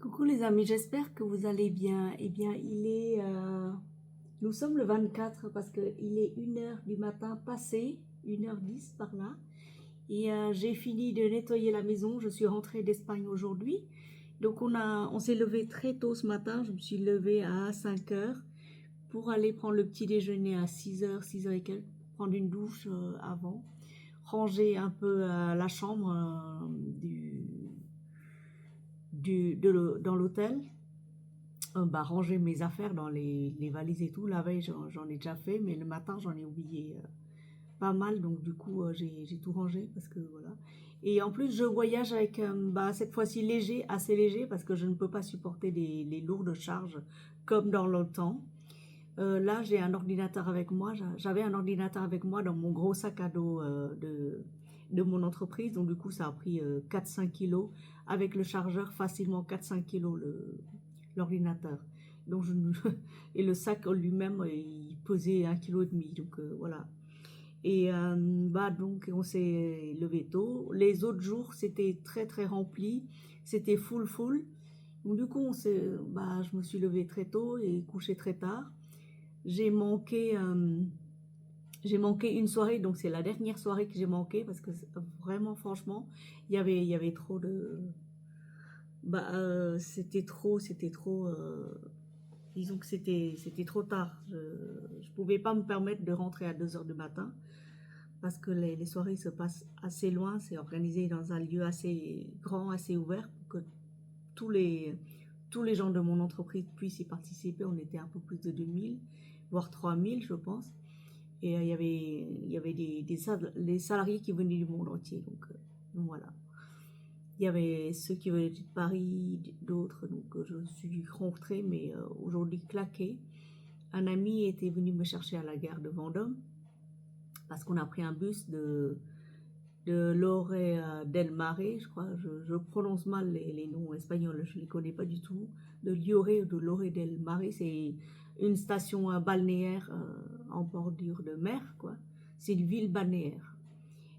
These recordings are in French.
Coucou les amis, j'espère que vous allez bien. Eh bien, nous sommes le 24 parce qu'il est 1 heure du matin passé, 1h10 par là. Et j'ai fini de nettoyer la maison. Je suis rentrée d'Espagne aujourd'hui. Donc on s'est levé très tôt ce matin. Je me suis levée à 5 heures pour aller prendre le petit déjeuner à 6 heures, 6 heures et quelques, prendre une douche avant, ranger un peu la chambre dans l'hôtel. Ranger mes affaires dans les valises et tout. La veille, j'en ai déjà fait, mais le matin, j'en ai oublié pas mal. Donc, du coup, j'ai tout rangé parce que voilà. Et en plus, je voyage avec, cette fois-ci léger, assez léger, parce que je ne peux pas supporter les lourdes charges comme dans l'autre temps. Là, j'ai un ordinateur avec moi. J'avais un ordinateur avec moi dans mon gros sac à dos de mon entreprise. Donc, du coup, ça a pris 4-5 kilos. Avec le chargeur, facilement 4-5 kilos l'ordinateur. Donc et le sac en lui-même, il pesait 1,5 kg. Donc voilà. Et donc on s'est levé tôt. Les autres jours, c'était très très rempli. C'était full. Donc du coup, je me suis levée très tôt et couché très tard. J'ai manqué, j'ai manqué une soirée, donc c'est la dernière soirée que j'ai manqué parce que vraiment, franchement, il y avait trop de, c'était trop. Disons que c'était trop tard. Je ne pouvais pas me permettre de rentrer à 2 heures du matin parce que les soirées se passent assez loin. C'est organisé dans un lieu assez grand, assez ouvert pour que tous les, tous les gens de mon entreprise puissent y participer. On était un peu plus de 2000, voire 3000, je pense. Et il y avait les salariés qui venaient du monde entier. Donc voilà. Il y avait ceux qui venaient de Paris, d'autres, donc je suis rentrée, mais aujourd'hui claquée. Un ami était venu me chercher à la gare de Vendôme parce qu'on a pris un bus de Lloret del Mare, je crois, je prononce mal les noms espagnols, je ne les connais pas du tout. De Lloret ou de Lloret del Mare, c'est une station balnéaire en bordure de mer, quoi. C'est une ville balnéaire.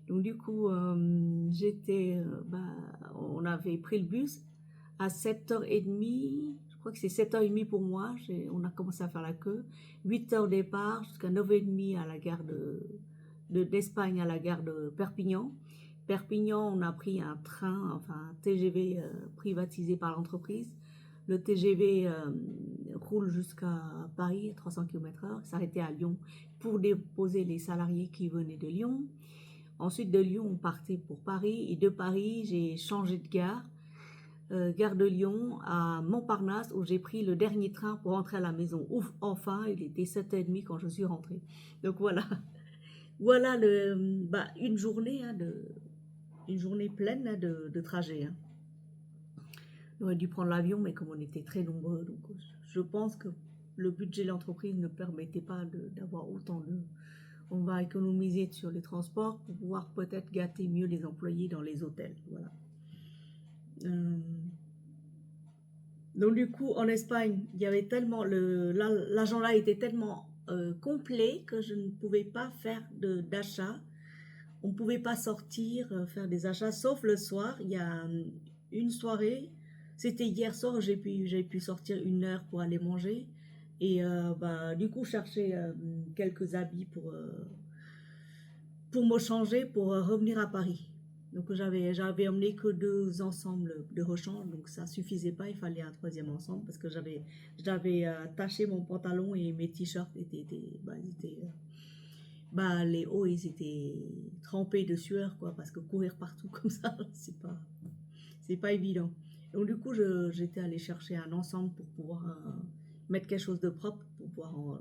Donc du coup, on avait pris le bus à 7h30, je crois que c'est 7h30 pour moi, on a commencé à faire la queue, 8h départ jusqu'à 9h30 à la gare d'Espagne, à la gare de Perpignan. Perpignan, on a pris un train, enfin un TGV privatisé par l'entreprise. Le TGV roule jusqu'à Paris, 300 km/h, s'arrêtait à Lyon pour déposer les salariés qui venaient de Lyon. Ensuite, de Lyon, on partait pour Paris. Et de Paris, j'ai changé de gare. Gare de Lyon à Montparnasse, où j'ai pris le dernier train pour rentrer à la maison. Ouf, enfin, il était 7h30 quand je suis rentrée. Donc voilà. Voilà une journée, une journée pleine là, de trajet. Hein. J'aurais dû prendre l'avion, mais comme on était très nombreux, donc je pense que le budget de l'entreprise ne permettait pas d'avoir autant de... On va économiser sur les transports pour pouvoir peut-être gâter mieux les employés dans les hôtels. Voilà. Donc du coup, en Espagne, il y avait tellement l'agenda était tellement complet que je ne pouvais pas faire d'achat. On ne pouvait pas sortir, faire des achats, sauf le soir. Il y a une soirée, c'était hier soir, j'ai pu sortir 1 heure pour aller manger. Et du coup, chercher quelques habits pour me changer, pour revenir à Paris. Donc j'avais emmené que 2 ensembles de rechange, donc ça suffisait pas, il fallait un troisième ensemble parce que j'avais taché mon pantalon et mes t-shirts les hauts ils étaient trempés de sueur quoi, parce que courir partout comme ça, c'est pas évident. Donc du coup j'étais allée chercher un ensemble pour pouvoir mettre quelque chose de propre pour pouvoir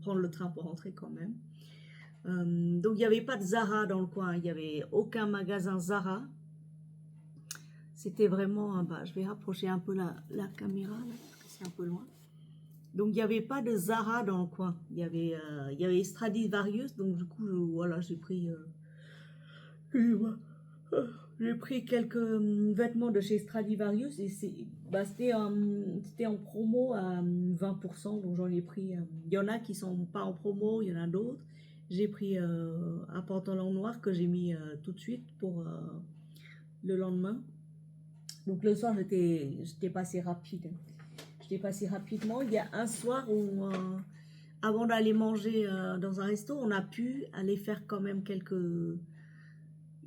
prendre le train pour rentrer quand même. Donc il n'y avait pas de Zara dans le coin, il n'y avait aucun magasin Zara. C'était vraiment, je vais rapprocher un peu la caméra là, parce que c'est un peu loin. Donc il n'y avait pas de Zara dans le coin, il y avait Stradivarius, donc du coup voilà j'ai pris quelques vêtements de chez Stradivarius et c'était en promo à 20%, donc j'en ai pris, il y en a qui sont pas en promo, il y en a d'autres. J'ai pris un pantalon noir que j'ai mis tout de suite pour le lendemain. Donc le soir, j'étais passé rapide. J'étais passé rapidement. Il y a un soir où, avant d'aller manger dans un resto, on a pu aller faire quand même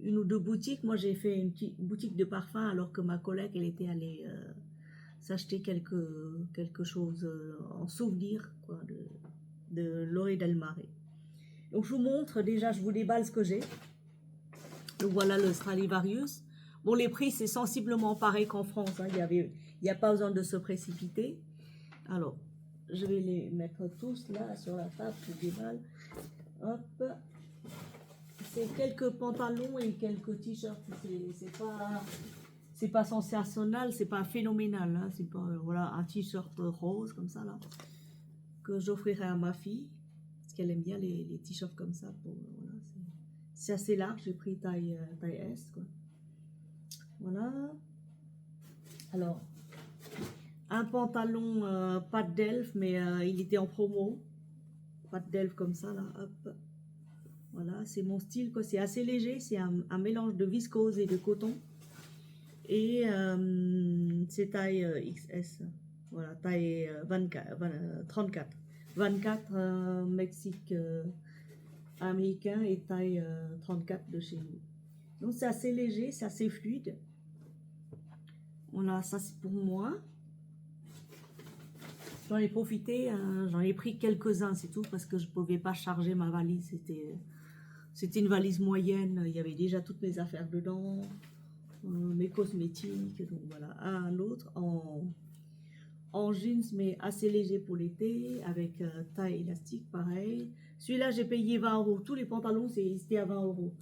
une ou deux boutiques. Moi, j'ai fait une petite boutique de parfum alors que ma collègue, elle était allée s'acheter quelque chose en souvenir quoi, de Loré del Mare. Donc, je vous montre, déjà, je vous déballe ce que j'ai. Donc, voilà le Stradivarius. Bon, les prix, c'est sensiblement pareil qu'en France. Hein. Il n'y a pas besoin de se précipiter. Alors, je vais les mettre tous là sur la table, je déballe. Hop. C'est quelques pantalons et quelques t-shirts. C'est pas sensationnel, c'est pas phénoménal. Hein. C'est pas voilà un t-shirt rose comme ça là que j'offrirai à ma fille parce qu'elle aime bien les t-shirts comme ça. Voilà, c'est assez large. J'ai pris taille S quoi. Voilà. Alors un pantalon pas d'elfe mais il était en promo. Pas d'elfe comme ça là. Hop. Voilà, c'est mon style, quoi. C'est assez léger, c'est un mélange de viscose et de coton. Et c'est taille XS. Voilà, taille 34. 24 Mexique américain et taille 34 de chez nous. Donc c'est assez léger, c'est assez fluide. Voilà, ça c'est pour moi. J'en ai profité, j'en ai pris quelques-uns, c'est tout, parce que je ne pouvais pas charger ma valise. C'était une valise moyenne, il y avait déjà toutes mes affaires dedans, mes cosmétiques, donc voilà. Un autre en jeans, mais assez léger pour l'été, avec taille élastique, pareil. Celui-là, j'ai payé 20 euros. Tous les pantalons, c'était à 20 euros.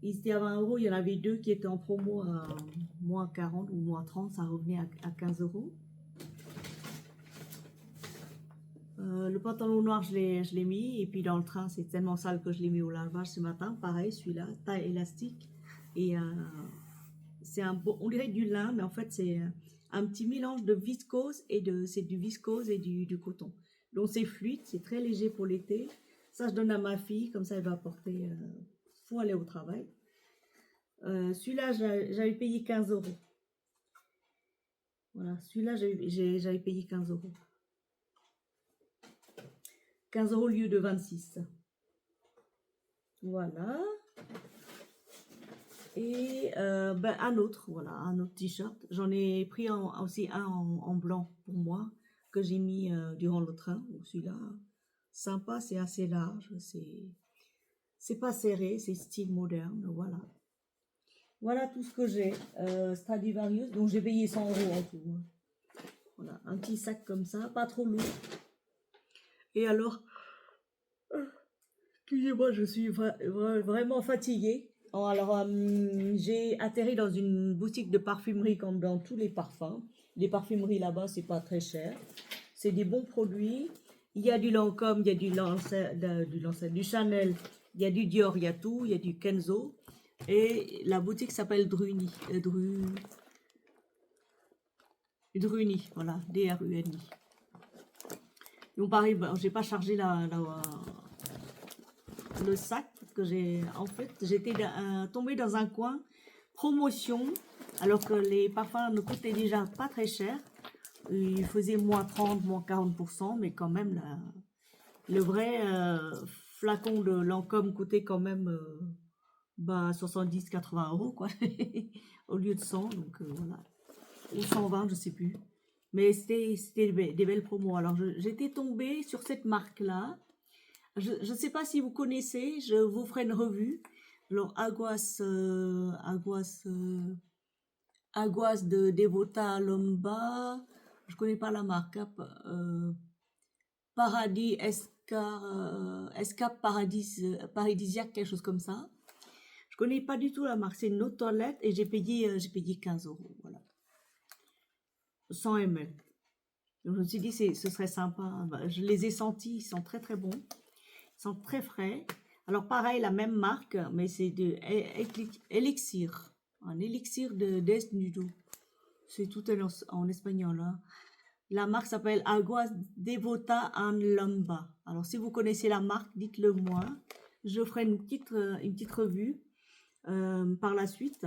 Ils étaient à 20 euros, il y en avait deux qui étaient en promo à moins 40 ou moins 30, ça revenait à 15 euros. Le pantalon noir, je l'ai mis. Et puis dans le train, c'est tellement sale que je l'ai mis au lavage ce matin. Pareil, celui-là, taille élastique. Et c'est on dirait du lin, mais en fait, c'est un petit mélange de viscose c'est du viscose et du coton. Donc c'est fluide, c'est très léger pour l'été. Ça, je donne à ma fille, comme ça, elle va porter pour aller au travail. Celui-là, j'avais payé 15 euros. Voilà, celui-là, j'avais payé 15 euros. 15 euros au lieu de 26. Voilà. Et un autre, voilà, un autre t-shirt. J'en ai pris aussi un en blanc pour moi, que j'ai mis durant le train. Celui-là, sympa, c'est assez large, c'est pas serré, c'est style moderne, voilà. Voilà tout ce que j'ai. Stradivarius, donc j'ai payé 100 euros en tout. Hein. Voilà, un petit sac comme ça, pas trop lourd. Et alors, excusez-moi, je suis vraiment fatiguée. Alors, j'ai atterri dans une boutique de parfumerie comme dans tous les parfums. Les parfumeries là-bas, c'est pas très cher. C'est des bons produits. Il y a du Lancôme, il y a du Chanel, il y a du Dior, il y a tout, il y a du Kenzo. Et la boutique s'appelle Druni. Druni, voilà, D-R-U-N-I. Donc pareil, j'ai pas chargé le sac parce que j'étais tombée dans un coin promotion alors que les parfums ne coûtaient déjà pas très cher. Il faisait moins 30, moins 40%, mais quand même le vrai flacon de Lancôme coûtait quand même 70-80 euros quoi au lieu de 100, donc voilà, ou 120, je sais plus. Mais c'était des belles promos. Alors j'étais tombée sur cette marque là. Je ne sais pas si vous connaissez, je vous ferai une revue. Alors, Aguas de Devota Lomba, je ne connais pas la marque. Hein, Paradis Escape Paradisiaque, quelque chose comme ça. Je ne connais pas du tout la marque, c'est une autre toilette et j'ai payé 15 euros. Voilà. 100 ml. Donc, je me suis dit, ce serait sympa. Je les ai sentis, ils sont très très bons. Ils sont très frais. Alors pareil, la même marque, mais c'est de Elixir. Un élixir de Desnudo. C'est tout en espagnol. Hein. La marque s'appelle Aguas Devota en Lomba. Alors si vous connaissez la marque, dites-le moi. Je ferai une petite revue par la suite.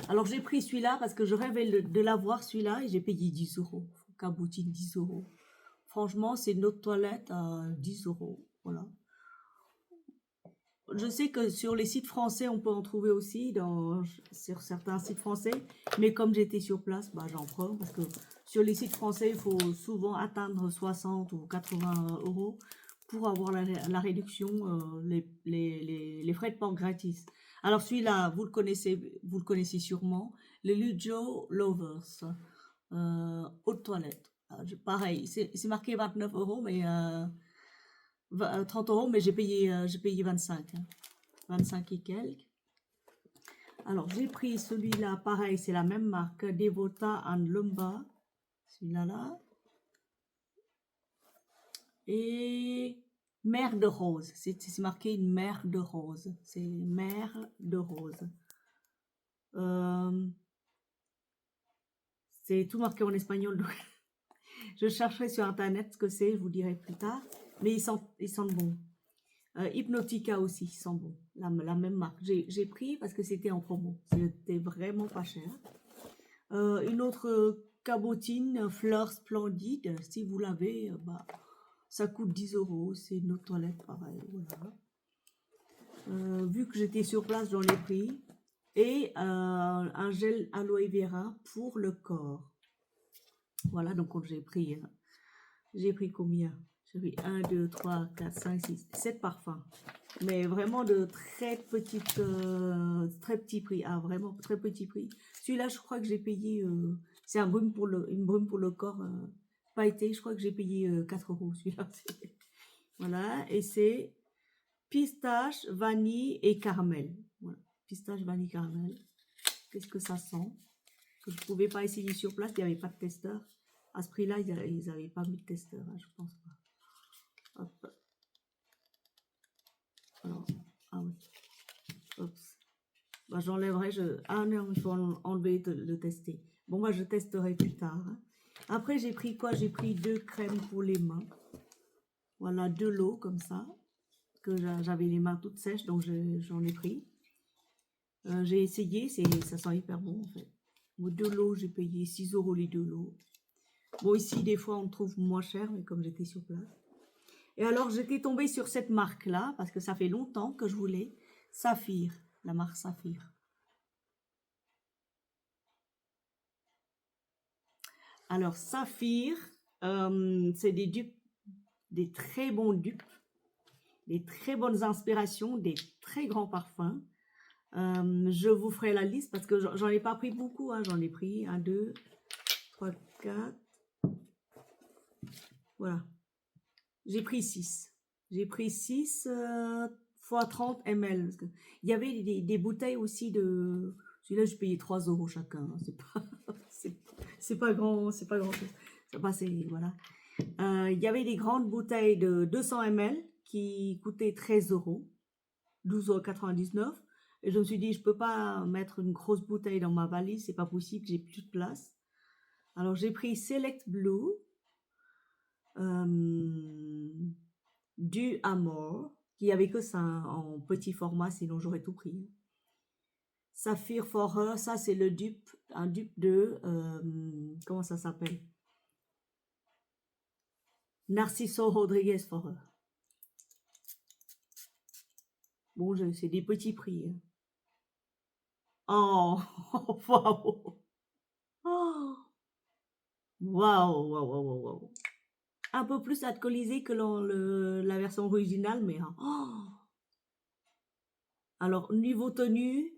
Alors j'ai pris celui-là parce que je rêvais de l'avoir celui-là et j'ai payé 10 euros. Cabotine 10 euros. Franchement, c'est notre toilette à 10 euros. Voilà. Je sais que sur les sites français, on peut en trouver aussi sur certains sites français, mais comme j'étais sur place, bah, j'en prends parce que sur les sites français, il faut souvent atteindre 60 ou 80 euros pour avoir la réduction, les frais de port gratis. Alors celui-là, vous le connaissez sûrement, le Lujo Lovers, eau de toilette. Pareil, c'est marqué 29 euros, mais 30 euros, mais j'ai payé 25, hein. 25 et quelques. Alors, j'ai pris celui-là, pareil, c'est la même marque, Devota and Lumba. Celui-là, là. Et mer de rose. C'est marqué une mer de rose. C'est mer de rose. C'est tout marqué en espagnol. Donc je chercherai sur Internet ce que c'est, je vous dirai plus tard. Mais ils sentent bon. Hypnotica aussi, ils sont bons. La même marque. J'ai pris parce que c'était en promo. C'était vraiment pas cher. Une autre cabotine, fleur splendide. Si vous l'avez, bah, ça coûte 10 euros. C'est une autre toilette, pareil. Voilà. Vu que j'étais sur place, j'en ai pris. Et un gel aloe vera pour le corps. Voilà, donc j'ai pris. J'ai pris combien? J'ai pris 1, 2, 3, 4, 5, 6, 7 parfums. Mais vraiment de très petits prix. Ah, vraiment très petit prix. Celui-là, je crois que j'ai payé. C'est une brume pour le corps pailleté. Je crois que j'ai payé 4 euros. Celui-là. Voilà. Et c'est pistache, vanille et caramel. Voilà. Pistache, vanille, caramel. Qu'est-ce que ça sent? Que je ne pouvais pas essayer sur place. Il n'y avait pas de testeur. À ce prix-là, ils n'avaient pas mis de testeur. Hein, je pense pas. Hop. Alors, ah oui. Oups. Bah, j'enlèverai. Ah non, il faut enlever le tester. Bon, moi, je testerai plus tard. Hein. Après, j'ai pris quoi? J'ai pris 2 crèmes pour les mains. Voilà, de l'eau comme ça. Que j'avais les mains toutes sèches, donc j'en ai pris. J'ai essayé, ça sent hyper bon en fait. Bon, de l'eau, j'ai payé 6 euros les 2 lots. Bon, ici, des fois, on trouve moins cher, mais comme j'étais sur place. Et alors, j'étais tombée sur cette marque-là, parce que ça fait longtemps que je voulais. Saphir, la marque Saphir. Alors, Saphir, c'est des dupes, des très bons dupes, des très bonnes inspirations, des très grands parfums. Je vous ferai la liste parce que j'en ai pas pris beaucoup, hein, j'en ai pris 1, 2, 3, 4. Voilà. J'ai pris 6. J'ai pris 6 fois 30 ml. Parce que il y avait des bouteilles aussi de. Celui-là, je payais 3 euros chacun. Hein. C'est pas grand, c'est pas grand chose. Ça passait, voilà. Il y avait des grandes bouteilles de 200 ml qui coûtaient 13 euros, 12,99 €. Et je me suis dit, je peux pas mettre une grosse bouteille dans ma valise, c'est pas possible, j'ai plus de place. Alors j'ai pris Select Blue, du Amor, qui avait que ça en petit format, sinon j'aurais tout pris. Saphir for Her, ça c'est le dupe, un dupe de, comment ça s'appelle? Narciso Rodriguez for Her. Bon, c'est des petits prix. Hein. Oh, waouh! Oh, waouh, waouh, waouh, waouh. Un peu plus alcoolisé que la version originale, mais oh. Alors, niveau tenue,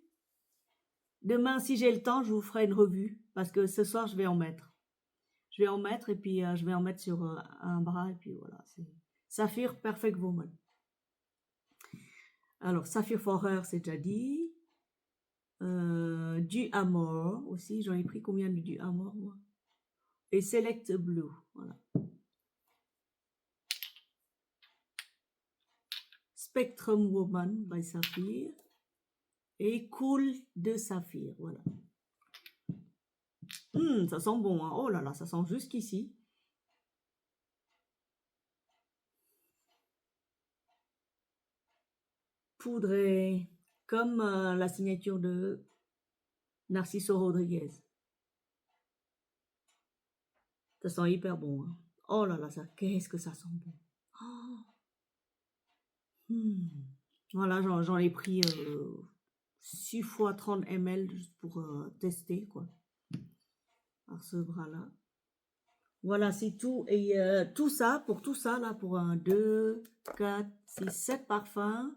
demain, si j'ai le temps, je vous ferai une revue, parce que ce soir, je vais en mettre. Je vais en mettre, et puis je vais en mettre sur un bras, et puis voilà. Saphir Perfect Woman. Alors, Saphir Forer, c'est déjà dit. Du Amor aussi, j'en ai pris combien de du Amor, moi? Et Select Blue, voilà. Spectrum Woman by Saphir. Et Cool de Saphir, voilà. Ça sent bon, hein. Oh là là, ça sent jusqu'ici. Poudré, comme la signature de Narciso Rodriguez. Ça sent hyper bon. Hein. Oh là là, ça, qu'est-ce que ça sent bon. Oh. Voilà, j'en ai pris 6 fois 30 ml juste pour tester, quoi. Par ce bras-là. Voilà, c'est tout. Et tout ça, là, pour un 2, 4, 6, 7 parfums,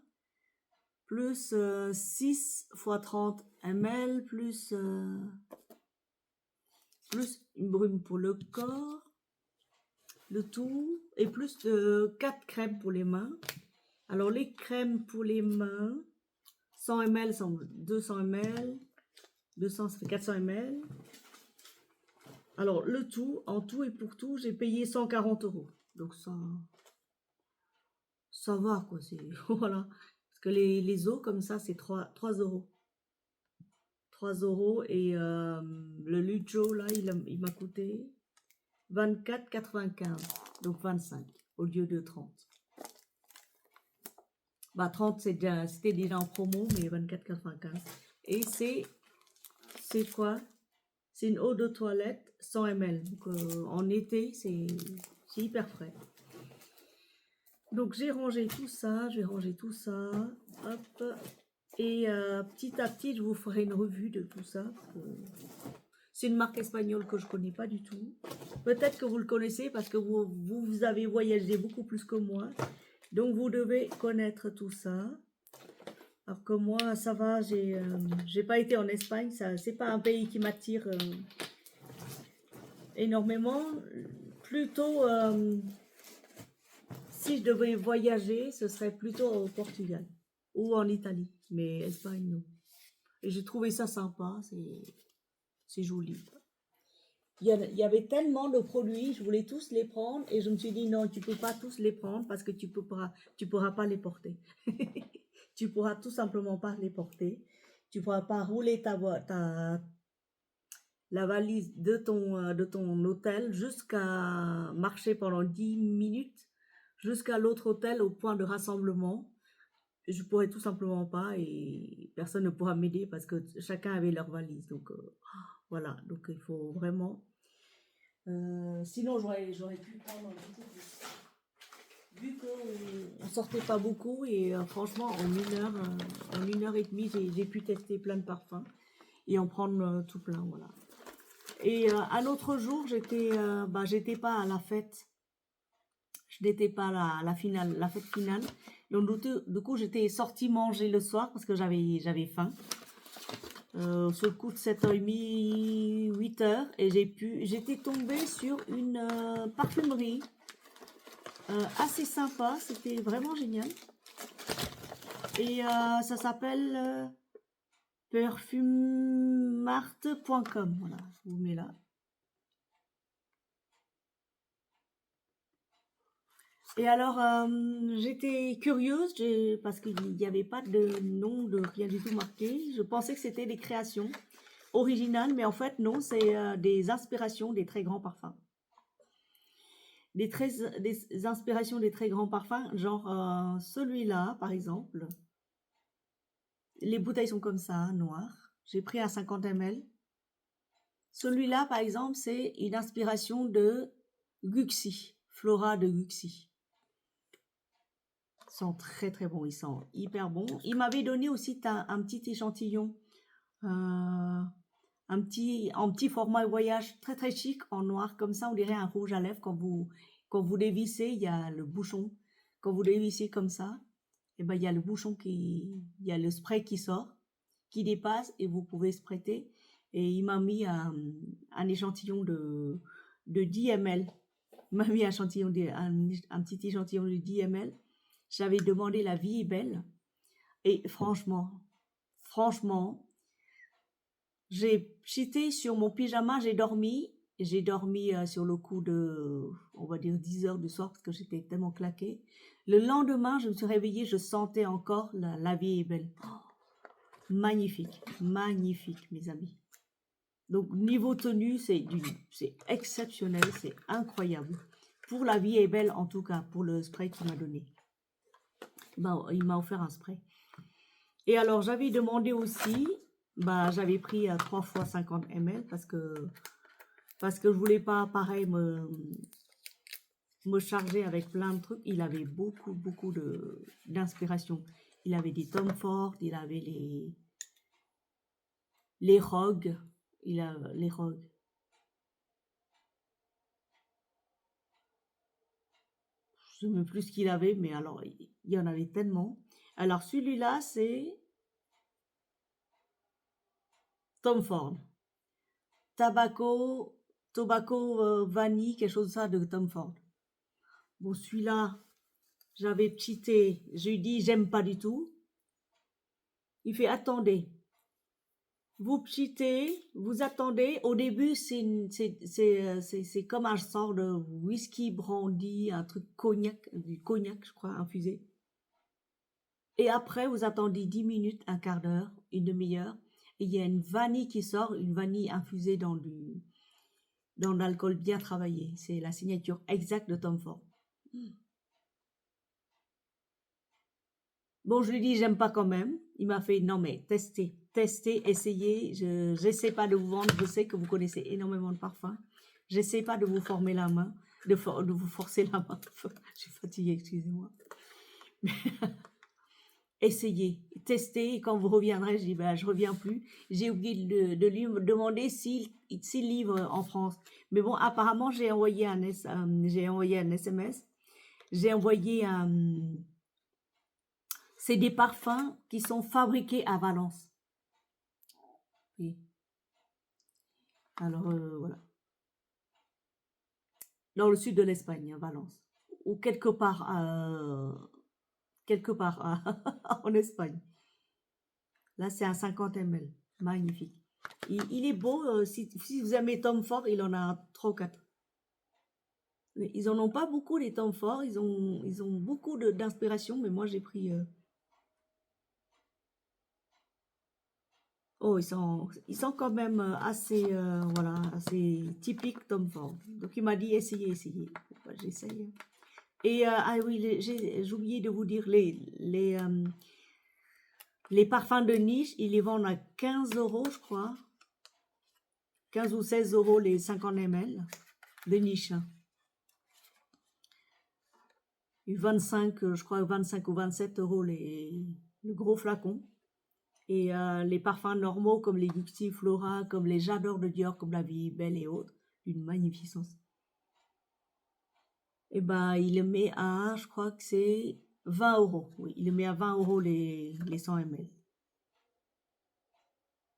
plus 6 fois 30 ml, plus une brume pour le corps, le tout, et plus de 4 crèmes pour les mains. Alors, les crèmes pour les mains, 100 ml, 200 ml, 200, ça fait 400 ml. Alors, le tout, en tout et pour tout, j'ai payé 140 €. Donc, ça va, quoi. Voilà. Parce que les eaux, comme ça, c'est 3 €. 3 € et le Lujo, là, il m'a coûté 24,95. Donc, 25 au lieu de 30. Bah, 30, c'était déjà en promo, mais 24,95. Et c'est quoi? C'est une eau de toilette 100 ml. Donc, en été, c'est hyper frais. Donc, j'ai rangé tout ça. Je vais ranger tout ça. Hop. Et petit à petit, je vous ferai une revue de tout ça. C'est une marque espagnole que je ne connais pas du tout. Peut-être que vous le connaissez parce que vous avez voyagé beaucoup plus que moi. Donc, vous devez connaître tout ça. Alors que moi, ça va, j'ai pas été en Espagne. C'est pas un pays qui m'attire énormément. Plutôt, si je devais voyager, ce serait plutôt au Portugal ou en Italie. Mais Espagne, non. Et j'ai trouvé ça sympa, c'est joli. Il y avait tellement de produits, je voulais tous les prendre et je me suis dit non, tu peux pas tous les prendre parce que tu pourras pas les porter. Tu pourras tout simplement pas les porter. Tu pourras pas rouler la valise de ton hôtel jusqu'à marcher pendant 10 minutes jusqu'à l'autre hôtel au point de rassemblement. Je pourrais tout simplement pas et personne ne pourra m'aider parce que chacun avait leur valise. Donc voilà, donc il faut vraiment. Sinon j'aurais pu prendre beaucoup plus. Vu qu'on ne sortait pas beaucoup et franchement en une heure et demie j'ai pu tester plein de parfums et en prendre tout plein, voilà. Et un autre jour j'étais pas à la fête. Je n'étais pas à la fête finale. Donc, du coup, j'étais sortie manger le soir parce que j'avais faim. Sur le coup de 7h30, 8h. Et j'étais tombée sur une parfumerie assez sympa. C'était vraiment génial. Et ça s'appelle perfumart.com. Voilà, je vous mets là. Et alors, j'étais curieuse parce qu'il n'y avait pas de nom, de rien du tout marqué. Je pensais que c'était des créations originales, mais en fait, non, c'est des inspirations des très grands parfums. Des inspirations des très grands parfums, genre celui-là, par exemple. Les bouteilles sont comme ça, noires. J'ai pris à 50 ml. Celui-là, par exemple, c'est une inspiration de Gucci, Flora de Gucci. Ils sont très très bons, ils sont hyper bons. Il m'avait donné aussi un petit échantillon, en petit format voyage très très chic en noir, comme ça on dirait un rouge à lèvres quand vous dévissez, il y a le bouchon. Quand vous dévissez comme ça, et ben il y a le bouchon il y a le spray qui sort, qui dépasse et vous pouvez sprayer. Et il m'a mis un échantillon de 10 ml. Il m'a mis un petit échantillon de 10 ml. J'avais demandé La vie est belle. Et franchement, j'ai cheaté sur mon pyjama, j'ai dormi. J'ai dormi sur le coup de, on va dire, 10 heures du soir parce que j'étais tellement claquée. Le lendemain, je me suis réveillée, je sentais encore la vie est belle. Oh, magnifique, magnifique, mes amis. Donc, niveau tenue, c'est exceptionnel, c'est incroyable. Pour La vie est belle, en tout cas, pour le spray qu'il m'a donné. Ben, il m'a offert un spray. Et alors, j'avais demandé aussi Bah, j'avais pris 3 fois 50 ml parce que je voulais pas, pareil, me charger avec plein de trucs. Il avait beaucoup d'inspiration. Il avait des Tom Ford, il avait les Rogue, il a les Rogue. Je ne sais même plus ce qu'il avait, mais alors, il y en avait tellement. Alors, celui-là, c'est Tom Ford. Tobacco vanille, quelque chose de ça de Tom Ford. Bon, celui-là, j'avais cheaté. Je lui dis, j'aime pas du tout. Il fait, attendez. Vous cheatez, vous attendez. Au début, c'est comme un sort de whisky brandy, un truc cognac, du cognac, je crois, infusé. Et après, vous attendez 10 minutes, un quart d'heure, une demi-heure. Et il y a une vanille qui sort, une vanille infusée dans de l'alcool bien travaillé. C'est la signature exacte de Tom Ford. Bon, je lui dis, j'aime pas quand même. Il m'a fait, non mais testez, essayez. J'essaie pas de vous vendre. Je sais que vous connaissez énormément de parfums. J'essaie pas de vous former la main, de vous forcer la main. Je suis fatiguée, excusez-moi. Essayez, testez. Et quand vous reviendrez, je dis, ben, je reviens plus. J'ai oublié de lui demander s'il livre en France. Mais bon, apparemment, j'ai envoyé un SMS. J'ai envoyé un... C'est des parfums qui sont fabriqués à Valence. Oui. Alors, voilà. Dans le sud de l'Espagne, à Valence. Ou quelque part en Espagne. Là, c'est un 50 ml. Magnifique. Il est beau. Si vous aimez Tom Ford, il en a 3 ou 4. Ils en ont pas beaucoup, les Tom Ford. Ils ont beaucoup d'inspiration, mais moi, j'ai pris... Oh, ils sont quand même assez, voilà, assez typiques Tom Ford. Donc, il m'a dit, essayez. Bah, j'essaye. Et, ah oui, j'ai oublié de vous dire, les parfums de niche, ils les vendent à 15 euros, je crois. 15 ou 16 euros les 50 ml de niche. Et 25, je crois 25 ou 27 euros le gros flacon. Et les parfums normaux comme les Gucci Flora, comme les J'adore de Dior, comme la Vie Belle et autres, d'une magnificence. Et ben, il le met à, je crois que c'est 20 euros. Oui, il le met à 20 euros les 100 ml.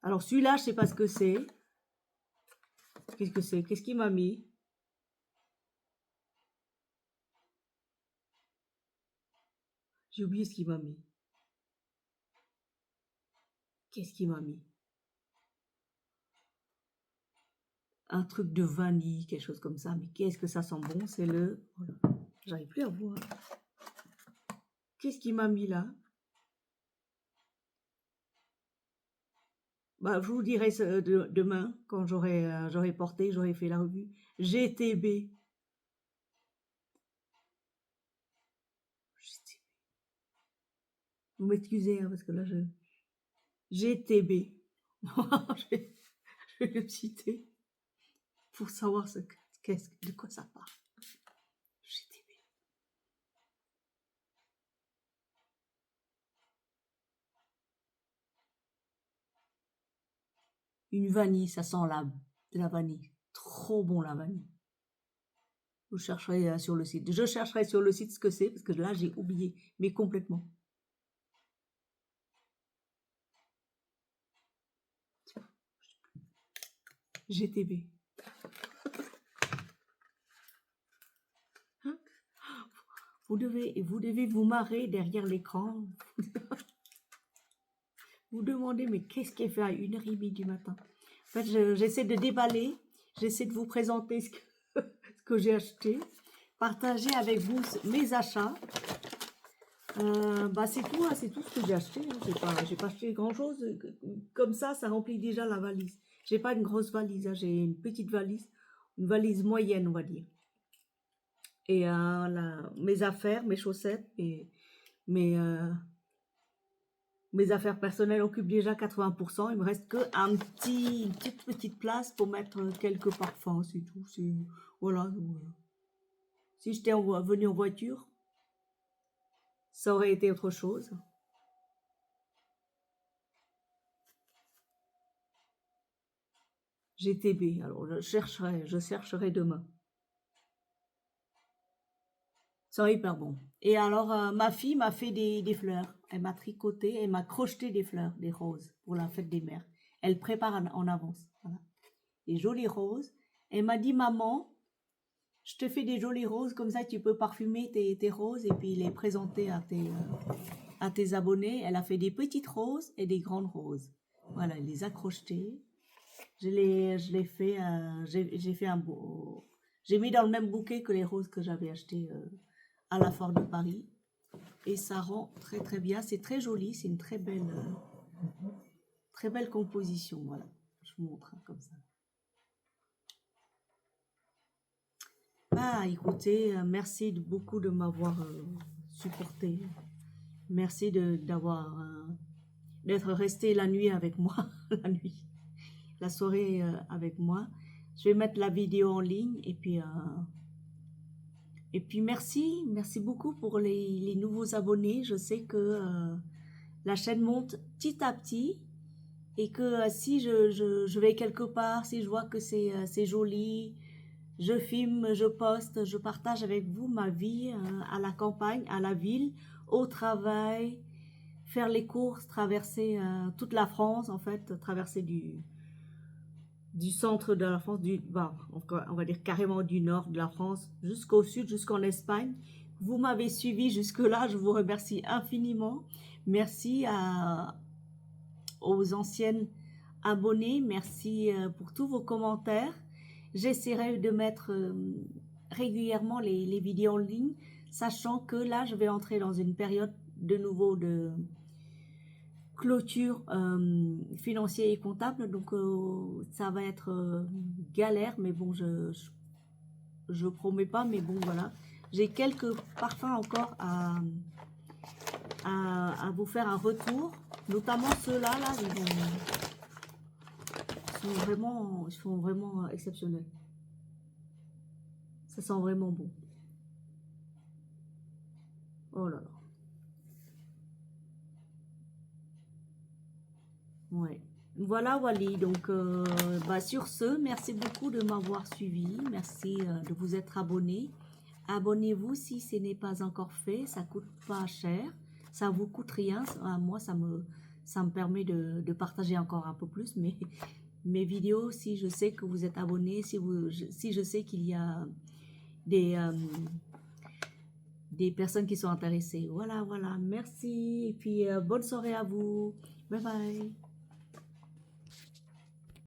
Alors celui-là, je sais pas ce que c'est. Qu'est-ce que c'est? Qu'est-ce qu'il m'a mis? J'ai oublié ce qu'il m'a mis. Qu'est-ce qu'il m'a mis? Un truc de vanille, quelque chose comme ça. Mais qu'est-ce que ça sent bon? C'est le... Voilà. J'arrive plus à voir. Qu'est-ce qu'il m'a mis là? Bah, je vous dirai demain, quand j'aurai porté, j'aurai fait la revue. GTB. Vous m'excusez, hein, parce que là, GTB. je vais le citer pour savoir de quoi ça parle. GTB. Une vanille, ça sent la vanille. Trop bon la vanille. Vous chercherez sur le site. Je chercherai sur le site ce que c'est, parce que là, j'ai oublié, mais complètement. GTB. Hein? Vous devez vous marrer derrière l'écran. Vous demandez, mais qu'est-ce qu'elle fait à 1h30 du matin? En fait, j'essaie de déballer, j'essaie de vous présenter ce que j'ai acheté, partager avec vous mes achats. Bah c'est tout, hein, c'est tout ce que j'ai acheté. Hein. J'ai pas acheté grand-chose. Comme ça remplit déjà la valise. J'ai pas une grosse valise, hein, j'ai une petite valise, une valise moyenne, on va dire. Et mes affaires, mes chaussettes, mes Mes affaires personnelles occupent déjà 80%. Il me reste que une petite place pour mettre quelques parfums, c'est tout. Voilà. Si j'étais venu en voiture, ça aurait été autre chose. GTB, alors je chercherai demain. Ça sont hyper bon. Et alors, ma fille m'a fait des fleurs. Elle m'a tricoté, elle m'a crocheté des fleurs, des roses pour la fête des mères. Elle prépare en avance. Voilà. Des jolies roses. Elle m'a dit, maman, je te fais des jolies roses, comme ça tu peux parfumer tes roses et puis les présenter à tes abonnés. Elle a fait des petites roses et des grandes roses. Voilà, elle les a crochetées. J'ai fait un beau... J'ai mis dans le même bouquet que les roses que j'avais achetées à la Foire de Paris. Et ça rend très très bien. C'est très joli, c'est une très belle composition. Voilà, je vous montre comme ça. Ah, écoutez, merci beaucoup de m'avoir supporté. Merci d'être resté la nuit avec moi, la soirée avec moi. Je vais mettre la vidéo en ligne et puis merci beaucoup pour les nouveaux abonnés. Je sais que la chaîne monte petit à petit et que si je vais quelque part, si je vois que c'est joli, je filme, je poste, je partage avec vous ma vie à la campagne, à la ville, au travail, faire les courses, traverser toute la France en fait, traverser du centre de la France, on va dire carrément du nord de la France jusqu'au sud, jusqu'en Espagne. Vous m'avez suivi jusque-là, je vous remercie infiniment. Merci aux anciennes abonnées, merci pour tous vos commentaires. J'essaierai de mettre régulièrement les vidéos en ligne, sachant que là, je vais entrer dans une période de nouveau de clôture financière et comptable, donc ça va être galère, mais bon, je promets pas, mais bon, voilà. J'ai quelques parfums encore à vous faire un retour, notamment ceux-là, là, ils sont vraiment exceptionnels. Ça sent vraiment bon. Oh là là. Ouais. Voilà, Wally. Donc, sur ce, merci beaucoup de m'avoir suivi. Merci de vous être abonné. Abonnez-vous si ce n'est pas encore fait. Ça coûte pas cher. Ça vous coûte rien. Moi, ça me permet de partager encore un peu plus mes vidéos. Si je sais que vous êtes abonné, si je sais qu'il y a des personnes qui sont intéressées. Voilà, voilà. Merci. Et puis, bonne soirée à vous. Bye bye.